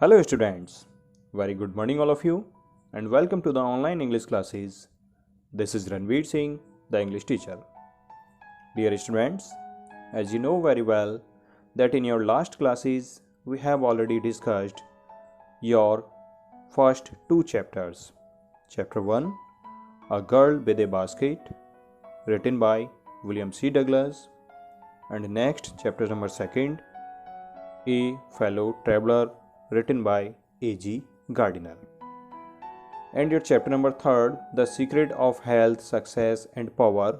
Hello students, very good morning all of you and welcome to the online English classes. This is Ranveer Singh, the English teacher. Dear students, as you know very well that in your last classes we have already discussed your first two chapters. Chapter 1, A Girl with a Basket, written by William C. Douglas, and next chapter number 2, A Fellow Traveler, written by A.G. Gardiner. And your chapter number 3, The Secret of Health, Success and Power.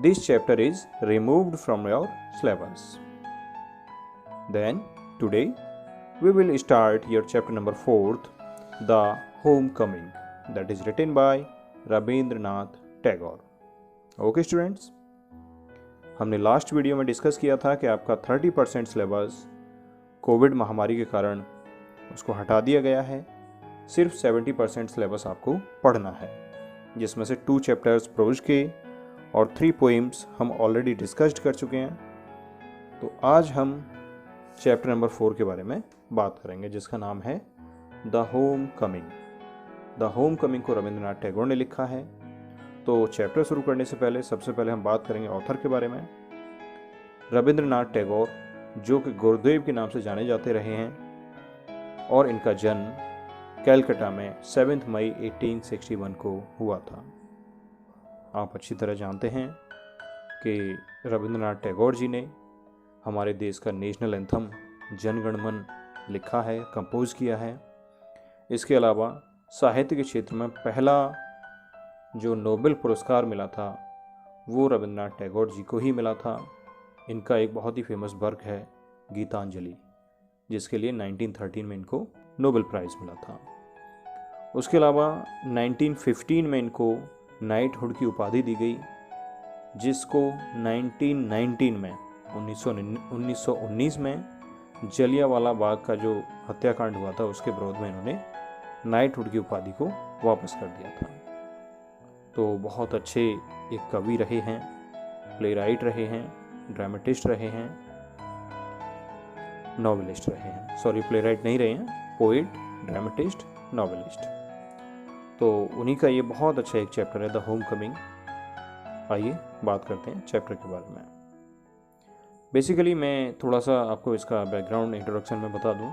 This chapter is removed from your syllabus. Then today we will start your chapter number 4, The Homecoming, that is written by Rabindranath Tagore. Okay students, हमने last video में discuss किया था कि आपका 30% syllabus Covid महामारी के कारण उसको हटा दिया गया है। सिर्फ 70% सिलेबस आपको पढ़ना है, जिसमें से 2 चैप्टर्स प्रोज के और 3 पोइम्स हम ऑलरेडी डिस्कस्ड कर चुके हैं। तो आज हम चैप्टर नंबर 4 के बारे में बात करेंगे, जिसका नाम है the home coming. The home coming को रविंद्रनाथ टैगोर ने लिखा है। तो चैप्टर शुरू करने से पहले सबसे पहले हम बात करेंगे ऑथर के बारे में। रविंद्रनाथ टैगोर, जो कि गुरुदेव के नाम से जाने जाते रहे हैं, और इनका जन्म कैलकाटा में 7 मई 1861 को हुआ था। आप अच्छी तरह जानते हैं कि रविंद्रनाथ टैगोर जी ने हमारे देश का नेशनल एंथम जन गण मन लिखा है, कंपोज किया है। इसके अलावा साहित्य के क्षेत्र में पहला जो नोबेल पुरस्कार मिला था वो रविंद्रनाथ टैगोर जी को ही मिला था। इनका एक बहुत ही फेमस वर्क है गीतांजलि, जिसके लिए 1913 में इनको नोबेल प्राइज़ मिला था। उसके अलावा 1915 में इनको नाइटहुड की उपाधि दी गई, जिसको 1919 में 1919 में जलियांवाला बाग का जो हत्याकांड हुआ था उसके विरोध में इन्होंने नाइटहुड की उपाधि को वापस कर दिया था। तो बहुत अच्छे एक कवि रहे हैं, प्ले राइट रहे हैं, ड्रामेटिस्ट रहे हैं, नॉवेलिस्ट रहे हैं। सॉरी, प्ले राइट नहीं रहे हैं, पोइट, ड्रामेटिस्ट, नॉवेलिस्ट। तो उन्हीं का ये बहुत अच्छा एक चैप्टर है द होम कमिंग। आइए बात करते हैं चैप्टर के बारे में। बेसिकली मैं थोड़ा सा आपको इसका बैकग्राउंड इंट्रोडक्शन में बता दूं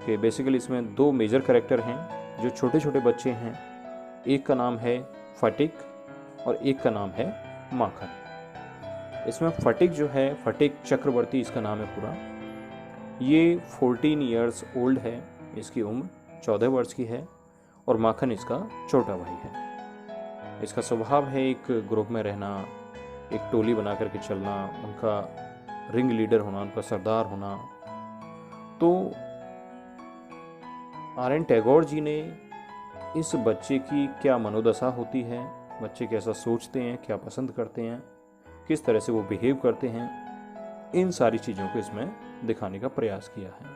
कि बेसिकली इसमें 2 मेजर कैरेक्टर हैं जो छोटे छोटे बच्चे हैं। एक का नाम है फटिक और एक का नाम है माखन। इसमें फटिक जो है, फटिक चक्रवर्ती इसका नाम है पूरा, ये 14 ईयर्स ओल्ड है, इसकी उम्र 14 वर्ष की है, और माखन इसका छोटा भाई है। इसका स्वभाव है एक ग्रुप में रहना, एक टोली बना करके चलना, उनका रिंग लीडर होना, उनका सरदार होना। तो आर.एन. टैगोर जी ने इस बच्चे की क्या मनोदशा होती है, बच्चे कैसा सोचते हैं, क्या पसंद करते हैं, किस तरह से वो बिहेव करते हैं, इन सारी चीज़ों को इसमें दिखाने का प्रयास किया है।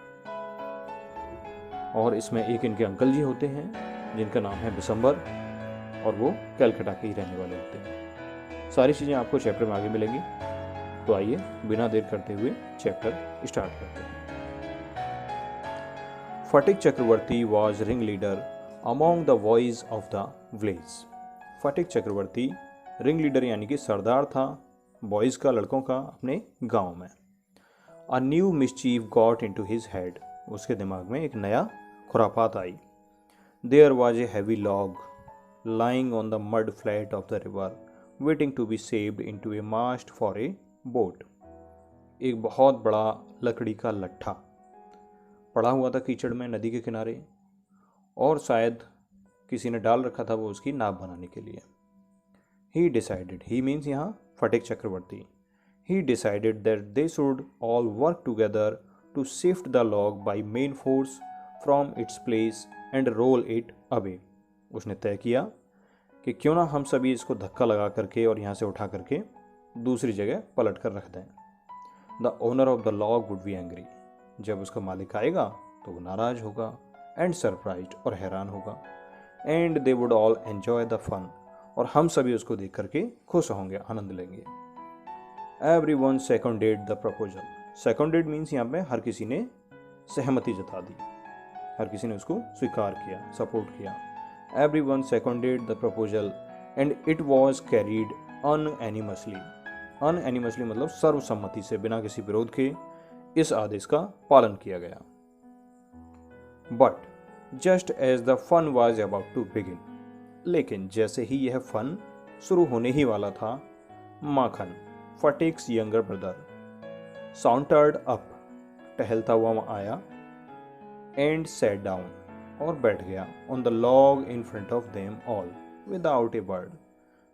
और इसमें एक इनके अंकल जी होते हैं जिनका नाम है बिशंबर, और वो कलकत्ता के ही रहने वाले होते हैं। सारी चीज़ें आपको चैप्टर में आगे मिलेंगी। तो आइए बिना देर करते हुए चैप्टर स्टार्ट करते हैं। Phatik Chakravarti was ring leader among the boys of the village. Phatik Chakravarti ring leader यानी कि सरदार था बॉयज़ का, लड़कों का, अपने गांव में। A new mischief got into his head. उसके दिमाग में एक नया खुरापात आई। There was a heavy log lying on the mud flat of the river waiting to be saved into a mast for a boat. एक बहुत बड़ा लकड़ी का लट्ठा पड़ा हुआ था कीचड़ में नदी के किनारे, और शायद किसी ने डाल रखा था वो उसकी नाव बनाने के लिए। ही डिसाइडेड, ही मीन्स यहाँ फटिक चक्रवर्ती, he decided that they should all work together to shift the log by main force from its place and roll it away. उसने तय किया कि क्यों ना हम सभी इसको धक्का लगा करके और यहाँ से उठा करके दूसरी जगह पलट कर रख दें। The owner of the log would be angry. जब उसका मालिक आएगा तो वो नाराज होगा, and surprised, और हैरान होगा, and they would all enjoy the fun. और हम सभी उसको देख करके खुश होंगे, आनंद लेंगे। Everyone seconded the proposal. Seconded means यहाँ पे हर किसी ने सहमति जता दी। हर किसी ने उसको स्वीकार किया, सपोर्ट किया। Everyone seconded the proposal and it was carried unanimously. Unanimously मतलब सर्वसम्मति से, बिना किसी विरोध के इस आदेश का पालन किया गया। But just as the fun was about to begin, लेकिन जैसे ही यह फन शुरू होने ही वाला था, माखन, फटीक्स यंगर ब्रदर, साउंटर्ड अप, टहलता हुआ आया, एंड सैट डाउन, और बैठ गया, on the log in front of them all without a word,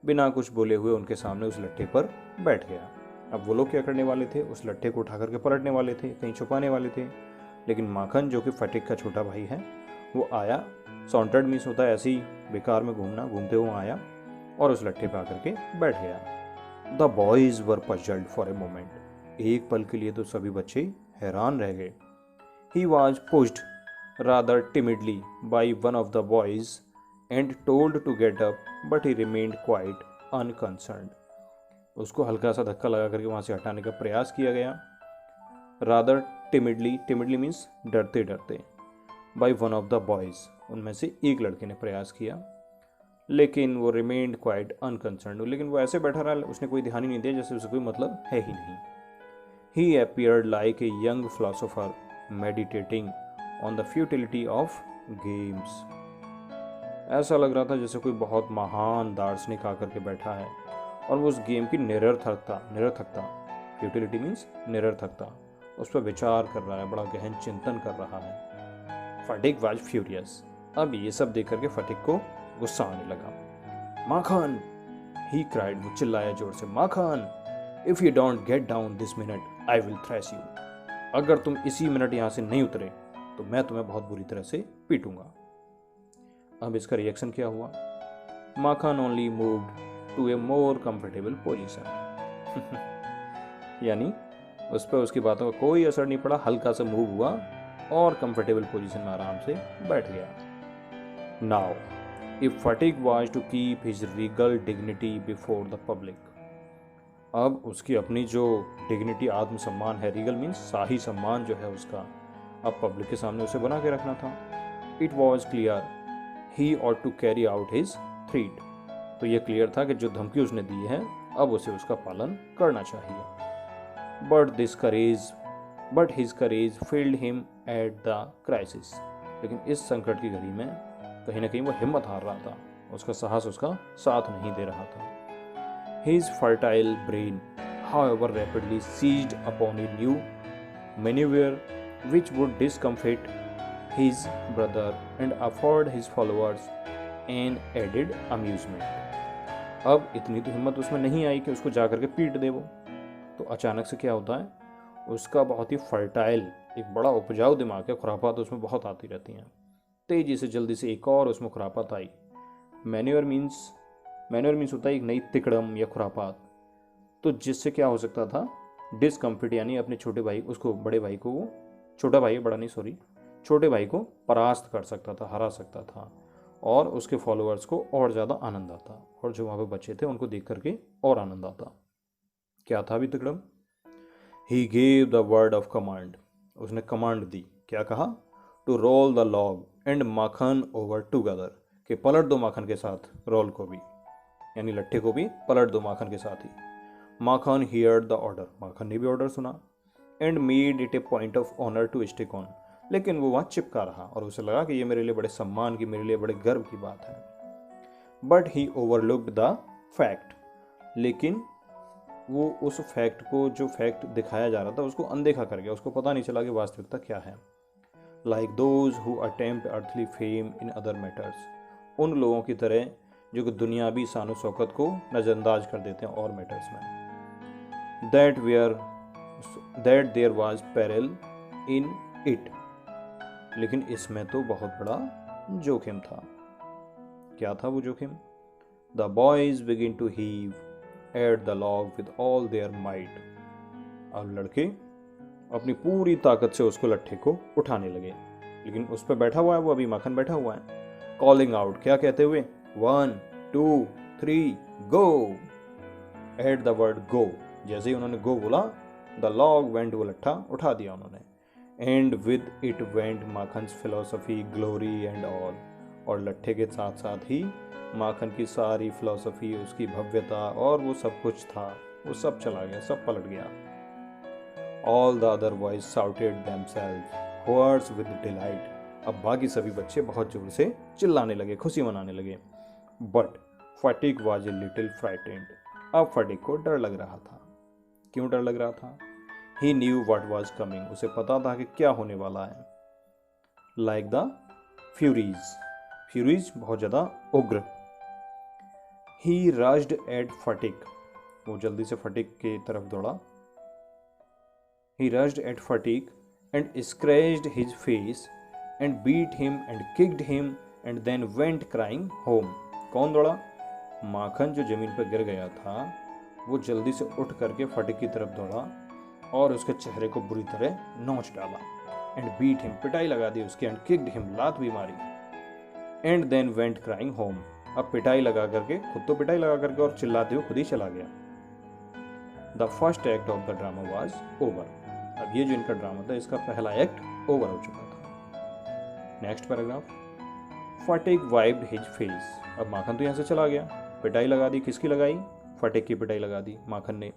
बिना कुछ बोले हुए उनके सामने उस लट्ठे पर बैठ गया। अब वो लोग क्या करने वाले थे, उस लट्ठे को उठा करके पलटने वाले थे, कहीं छुपाने वाले थे, लेकिन माखन जो कि फटीक का छोटा भाई है वो आया। साउंटर्ड मीन्स होता है ऐसे ही बेकार में घूमना, घूमते हुए आया और उस लट्ठे पे आकर के बैठ गया। The boys were puzzled for a moment, एक पल के लिए तो सभी बच्चे हैरान रह गए। He was pushed rather timidly by one of the boys and told to get up, but he remained quite unconcerned. उसको हल्का सा धक्का लगा करके वहाँ से हटाने का प्रयास किया गया। रादर टिमिडली, टिमिडली मीन्स डरते डरते, by one of the boys, उनमें से एक लड़के ने प्रयास किया, लेकिन वो रिमेन्ड क्वाइट अनकंसर्न्ड, लेकिन वो ऐसे बैठा रहा, उसने कोई ध्यान ही नहीं दिया, जैसे उसे कोई मतलब है ही नहीं। He appeared like a young philosopher meditating on the futility of games. ऐसा लग रहा था जैसे कोई बहुत महान दार्शनिक आकर के बैठा है और वो उस गेम की निरर्थकता, फ्यूटिलिटी मीन्स निरर्थकता, उस पर विचार कर रहा है, बड़ा गहन चिंतन कर रहा है। फटीक वाज फ्यूरियस, अब ये सब देख करके फटीक को गुस्सा आने लगा। माखन, ही क्राइड, वो चिल्लाया जोर से, Makhan, if you don't get down this minute I will thresh you. अगर तुम इसी मिनट यहाँ से नहीं उतरे तो मैं तुम्हें बहुत बुरी तरह से पीटूंगा। अब इसका रिएक्शन क्या हुआ? Makhan only moved to a more comfortable position. यानी उस पर उसकी बातों का कोई असर नहीं पड़ा, हल्का सा मूव हुआ और कंफर्टेबल पोजीशन में आराम से बैठ गया। Now if Phatik was to keep his regal dignity before the public, अब उसकी अपनी जो डिग्निटी, आत्मसम्मान है, रीगल मीन्स शाही सम्मान जो है उसका, अब पब्लिक के सामने उसे बना के रखना था। It was clear he ought to carry out his threat, तो ये क्लियर था कि जो धमकी उसने दी है अब उसे उसका पालन करना चाहिए। But his courage failed him at the crisis, लेकिन इस संकट की घड़ी में कहीं ना कहीं वो हिम्मत हार रहा था, उसका साहस उसका साथ नहीं दे रहा था। His fertile brain, however, rapidly seized upon a new maneuver which would discomfit his brother and afford his followers an added amusement. अब इतनी तो हिम्मत उसमें नहीं आई कि उसको जा करके पीट दे वो, तो अचानक से क्या होता है, उसका बहुत ही फर्टाइल, एक बड़ा उपजाऊ दिमाग है, खुरापात उसमें बहुत आती रहती हैं, तेजी से जल्दी से एक और उसमें खुरापात आई। मैन्योर मीन्स होता है एक नई तिकड़म या खुरापात, तो जिससे क्या हो सकता था, डिसकम्फिट, यानी अपने छोटे भाई, उसको बड़े भाई को, वो छोटा भाई है, बड़ा नहीं सॉरी, छोटे भाई को परास्त कर सकता था, हरा सकता था, और उसके फॉलोअर्स को और ज़्यादा आनंद आता, और जो वहाँ पे बच्चे थे उनको देख करके और आनंद आता। क्या था अभी तिकड़म? He gave the word of command, उसने कमांड दी, क्या कहा? To roll the log and Makhan over together, कि पलट दो माखन के साथ रोल को भी, यानी लट्ठे को भी पलट दो माखन के साथ ही। Makhan heard the order, Makhan ने भी ऑर्डर सुना, and made it a point of honour to stick on, लेकिन वो वहाँ चिपका रहा और उसे लगा कि ये मेरे लिए बड़े सम्मान की, मेरे लिए बड़े गर्व की बात है। But he overlooked the fact, लेकिन वो उस फैक्ट को, जो फैक्ट दिखाया जा रहा था, उसको अनदेखा कर गया, उसको पता नहीं चला कि वास्तविकता क्या है। Like those who attempt earthly fame in other matters, उन लोगों की तरह जो कि दुनियावी शान शौकत को नज़रअंदाज कर देते हैं और मैटर्स में। That there was peril in it, लेकिन इसमें तो बहुत बड़ा जोखिम था। क्या था वो जोखिम? The boys begin to heave at the log with all their might, अब लड़के अपनी पूरी ताकत से उसको लट्ठे को उठाने लगे, लेकिन उस पर बैठा हुआ है वो, अभी माखन बैठा हुआ है। कॉलिंग आउट, क्या कहते हुए? 1 2 3 गो। एट द वर्ड गो, जैसे ही उन्होंने गो बोला, द लॉग वेंट, वो लट्ठा उठा दिया उन्होंने, and with it went Makhan's philosophy glory and all, और लट्ठे के साथ साथ ही माखन की सारी फिलोसफी, उसकी भव्यता और वो सब कुछ था, वो सब चला गया, सब पलट गया। All the other boys shouted themselves hoarse with delight, अब बाकी सभी बच्चे बहुत जोर से चिल्लाने लगे, खुशी मनाने लगे। But Phatik was a little frightened, अब फटिक को डर लग रहा था। क्यों डर लग रहा था? ही न्यू व्हाट वाज कमिंग, उसे पता था कि क्या होने वाला है। लाइक द फ्यूरीज, फ्यूरीज बहुत ज़्यादा उग्र। ही रश्ड एट फटिक, वो जल्दी से फटिक की तरफ दौड़ा। He rushed at Phatik and scratched his face and beat him and kicked him and then went crying home. कौन दौड़ा? माखन जो जमीन पर गिर गया था वो जल्दी से उठ करके फटिक की तरफ दौड़ा और उसके चेहरे को बुरी तरह नोच डाला। एंड बीट हिम, पिटाई लगा दी उसकी। एंड किक्ड हिम, लात भी मारी। And then went crying home, अब पिटाई लगा करके, खुद तो पिटाई लगा करके और चिल्लाते हुए खुद ही चला गया। The first act of the drama was over, अब ये जो इनका ड्रामा था इसका पहला एक्ट ओवर हो चुका था। Next paragraph, Phatik wiped his face, अब माखन तो यहाँ से चला गया, पिटाई लगा दी, किसकी लगाई? फटिक की पिटाई लगा दी माखन ने।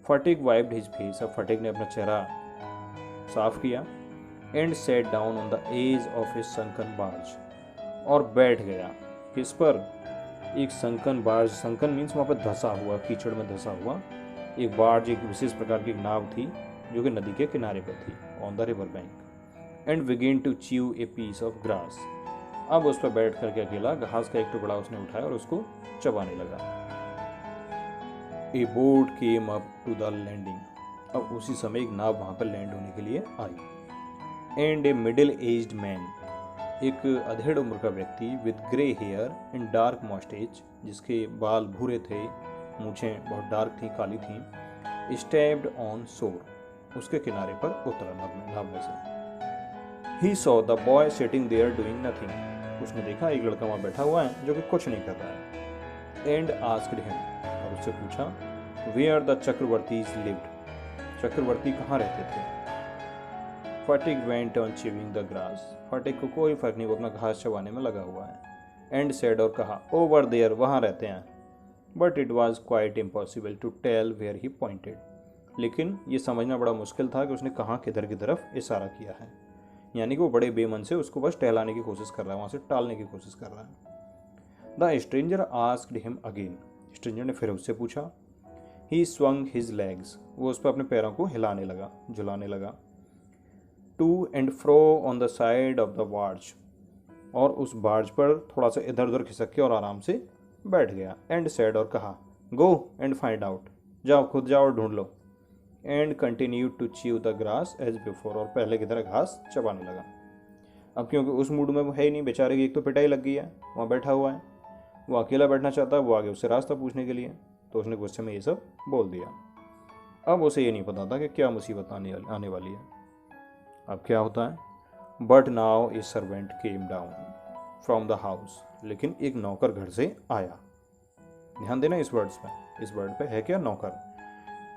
फटिक वाइप्ड हिज फेस, अब फटिक ने अपना चेहरा साफ किया। And sat down on the edge of his sunken barge, और बैठ गया किस पर? एक संकन बार्ज, संकन मीन्स वहाँ पर धंसा हुआ, कीचड़ में धंसा हुआ एक बार्ज, एक विशेष प्रकार की नाव थी जो कि नदी के किनारे पर थी, on the river bank. And begin to chew a piece of grass, अब उस पर बैठ करके अकेला घास का एक टुकड़ा उसने उठाया और उसको चबाने लगा। A boat came up to the landing, अब उसी समय एक नाव वहां पर लैंड होने के लिए आई। And a middle aged man, एक अधेड़ उम्र का व्यक्ति with grey hair and dark moustache, जिसके बाल भूरे थे, मूछें बहुत डार्क थी, काली थी। स्टेप्ड ऑन शोर, उसके किनारे पर उतरा नाव में से। He saw the boy sitting there doing nothing, उसने देखा एक लड़का वहाँ बैठा हुआ है जो कि कुछ नहीं कर रहा है। एंड आस्क्ड हिम, और उससे पूछा, where the Chakravartis lived, Chakravarti कहाँ रहते थे? Phatik went on chewing the grass, Phatik को कोई फर्क नहीं, वो अपना घास चबाने में लगा हुआ है। एंड सेड, और कहा, ओवर देयर, वहाँ रहते हैं। But it was quite impossible to tell where he pointed, लेकिन ये समझना बड़ा मुश्किल था कि उसने कहाँ किधर की तरफ इशारा किया है, यानी कि वो बड़े बेमन से उसको बस टहलाने की कोशिश कर रहा है, वहाँ से टालने की कोशिश कर रहा है। The stranger asked him again, stranger ने फिर उससे पूछा। ही स्वंग हिज लेग्स, वो उस पर अपने पैरों को हिलाने लगा, झुलाने लगा। To and fro on the side of the barge, और उस बार्ज पर थोड़ा सा इधर उधर खिसक के और आराम से बैठ गया। एंड सेड, और कहा, गो एंड फाइंड आउट, जाओ खुद जाओ और ढूंढ लो। And continue to chew the grass as before, और पहले की तरह घास चबाने लगा। अब क्योंकि उस मूड में वो है ही नहीं, बेचारे की एक तो पिटाई लग गई है, वहाँ बैठा हुआ है, वो अकेला बैठना चाहता है, वो आगे उससे रास्ता पूछने के लिए, तो उसने गुस्से में ये सब बोल दिया। अब उसे ये नहीं पता था कि क्या मुसीबत आने वाली है। अब क्या होता है? But now A servant came down from the house, लेकिन एक नौकर घर से आया। ध्यान देना इस वर्ड्स पे, इस वर्ड पे है क्या? नौकर।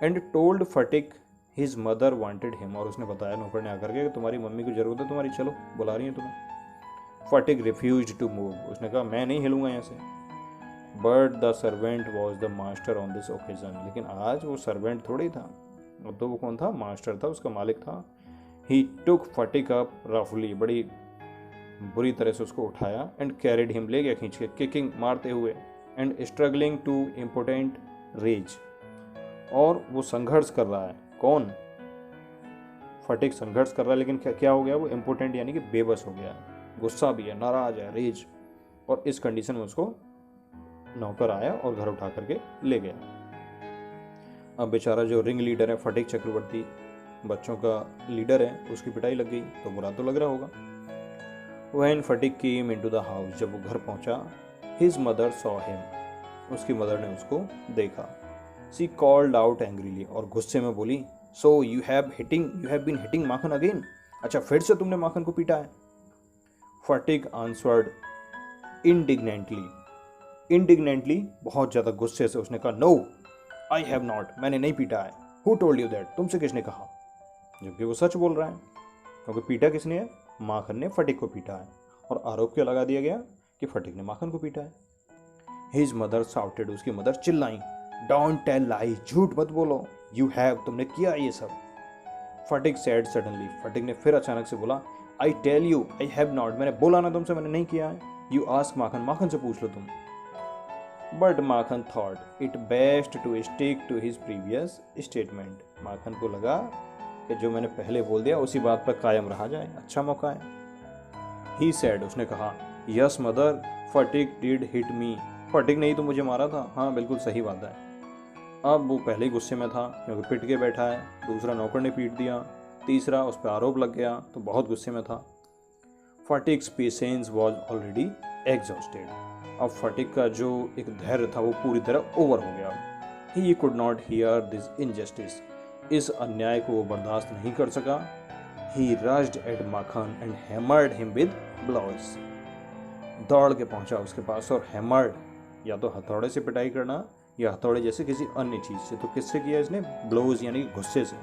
And told Phatik his mother wanted him, और उसने बताया नौकर ने आकर के कि तुम्हारी मम्मी को जरूरत है तुम्हारी, चलो बुला रही है तुम्हें। फटिक रिफ्यूज्ड टू मूव, उसने कहा मैं नहीं हिलूंगा यहाँ से। But the servant was the master on this occasion, लेकिन आज वो सर्वेंट थोड़ी था, अब तो वो कौन था? मास्टर था, उसका मालिक था। ही टुक फटिक अप रफली, बड़ी बुरी तरह से उसको उठाया। एंड कैरिड हिम, ले गया खींच के, किकिंग, मारते हुए। And struggling to important rage, और वो संघर्ष कर रहा है। कौन? फटिक संघर्ष कर रहा है, लेकिन क्या हो गया? वो इम्पोर्टेंट यानी कि बेबस हो गया है, गुस्सा भी है, नाराज है, रेज। और इस कंडीशन में उसको नौकर आया और घर उठा करके ले गया। अब बेचारा जो रिंग लीडर है, फटिक चक्रवर्ती, बच्चों का लीडर है, उसकी पिटाई लग गई तो बुरा तो लग रहा होगा। When Phatik came into the house, जब वो घर पहुंचा, हिज मदर सॉ हिम, उसकी मदर ने उसको देखा। सी कॉल्ड आउट एंग्रीली, और गुस्से में बोली, so you have been hitting Makhan again, अच्छा फिर से तुमने माखन को पीटा है। फटिक आंसवर्ड इंडिग्नेंटली, बहुत ज्यादा गुस्से से उसने कहा, नो आई हैव नॉट, मैंने नहीं पीटा है। हु टोल्ड यू दैट, तुमसे किसने कहा? जबकि वो सच बोल रहा है। क्योंकि पीटा किसने है? माखन ने फटिक को पीटा है, और आरोप क्या लगा दिया गया कि फटिक ने माखन को पीटा है। हिज मदर साउटेड, उसकी मदर चिल्लाई, डोंट टेल लाई, झूठ मत बोलो, यू हैव, तुमने किया ये सब। फटिक सेड सडनली, फटिक ने फिर अचानक से बोला, I tell you I have not, मैंने बोला ना तुमसे मैंने नहीं किया है। यू आस्क माखन, माखन से पूछ लो तुम। But Makhan thought it best to stick to his previous statement, Makhan को लगा कि जो मैंने पहले बोल दिया उसी बात पर कायम रहा जाए, अच्छा मौका है। ही सेड, उसने कहा, yes mother, Phatik did hit me, Phatik ने ही तो मुझे मारा था, हाँ बिल्कुल सही बात है। अब वो पहले ही गुस्से में था क्योंकि पिट के बैठा है, दूसरा नौकर ने पीट दिया, तीसरा उस पर आरोप लग गया, तो बहुत गुस्से में था। फटिक्स पेशेंस वॉज ऑलरेडी एग्जॉस्टेड, अब फटिक का जो एक धैर्य था वो पूरी तरह ओवर हो गया। He could not hear this injustice, इस अन्याय को वो बर्दाश्त नहीं कर सका। He rushed at Makhan and hammered him with blows, दौड़ के पहुंचा उसके पास और हैमर्ड, या तो हथौड़े से पिटाई करना या हथौड़े जैसे किसी अन्य चीज से, तो किससे किया इसने? ब्लोज यानी गुस्से से,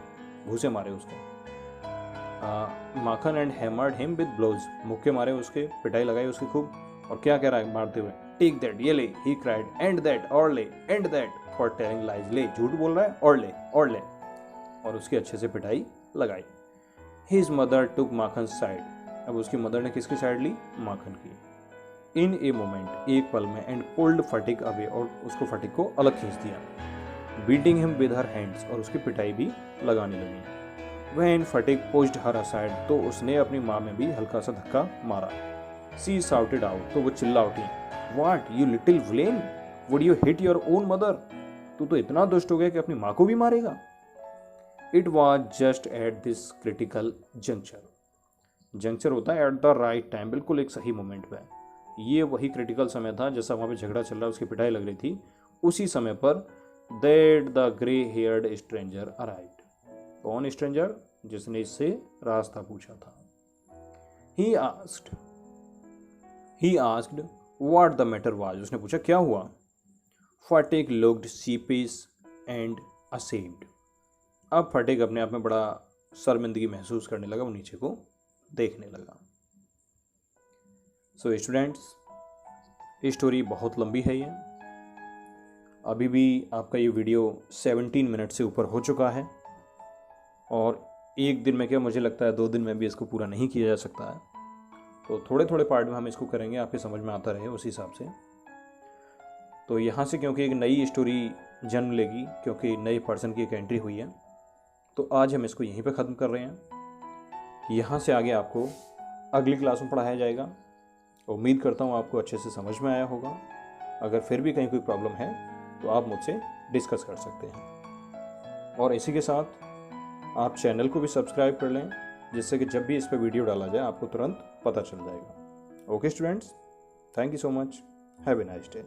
घूसे मारे उसको। Makhan and hammered him with blows, मुक्के मारे उसके, पिटाई लगाई उसकी खूब। और क्या कह रहा है मारते हुए? टेक दैट, ये ले, ही क्राइड, एंड दैट, और ले, and that for telling lies, ले झूठ बोल रहा है, और ले, और ले, और उसकी अच्छे से पिटाई लगाई। हिज मदर टुक माखन साइड, अब उसकी मदर ने किसकी साइड ली? माखन की। इन ए मोमेंट, एक पल में, एंड पुल्ड फटिक अवे, और उसको फटिक को अलग खींच दिया। Beating him with her hands, और उसकी पिटाई भी लगाने लगी। When Sphatik pushed her aside, तो उसने अपनी माँ में भी हल्का सा धक्का मारा। She shouted out, तो वो चिल्ला उठी, What, you little villain, would you hit your own mother? तू तो इतना दुष्ट हो गया कि अपनी माँ को भी मारेगा। It was just at this critical juncture, juncture होता है एट द राइट टाइम, बिल्कुल एक सही मोमेंट पे। ये वही क्रिटिकल समय था जैसा वहाँ पे झगड़ा चल रहा, उसकी पिटाई लग रही थी, उसी समय पर that the grey heard stranger arrived, कौन स्ट्रेंजर? जिसने इससे रास्ता पूछा था। He asked what the matter was, उसने पूछा क्या हुआ। फटिक looked sheepish and ashamed, अब फटिक अपने आप में बड़ा शर्मिंदगी महसूस करने लगा, वो नीचे को देखने लगा। सो स्टूडेंट्स, ये स्टोरी बहुत लंबी है, ये अभी भी आपका ये वीडियो 17 मिनट से ऊपर हो चुका है, और एक दिन में क्या, मुझे लगता है 2 दिन में भी इसको पूरा नहीं किया जा सकता है, तो थोड़े थोड़े पार्ट में हम इसको करेंगे, आपके समझ में आता रहे उस हिसाब से। तो यहाँ से क्योंकि एक नई स्टोरी जन्म लेगी, क्योंकि नए पर्सन की एक एंट्री हुई है, तो आज हम इसको यहीं पे ख़त्म कर रहे हैं। यहाँ से आगे आपको अगली क्लास में पढ़ाया जाएगा। उम्मीद करता हूँ आपको अच्छे से समझ में आया होगा। अगर फिर भी कहीं कोई प्रॉब्लम है तो आप मुझसे डिस्कस कर सकते हैं, और इसी के साथ आप चैनल को भी सब्सक्राइब कर लें, जिससे कि जब भी इस पर वीडियो डाला जाए आपको तुरंत पता चल जाएगा। Okay students, thank you so much, have a nice day.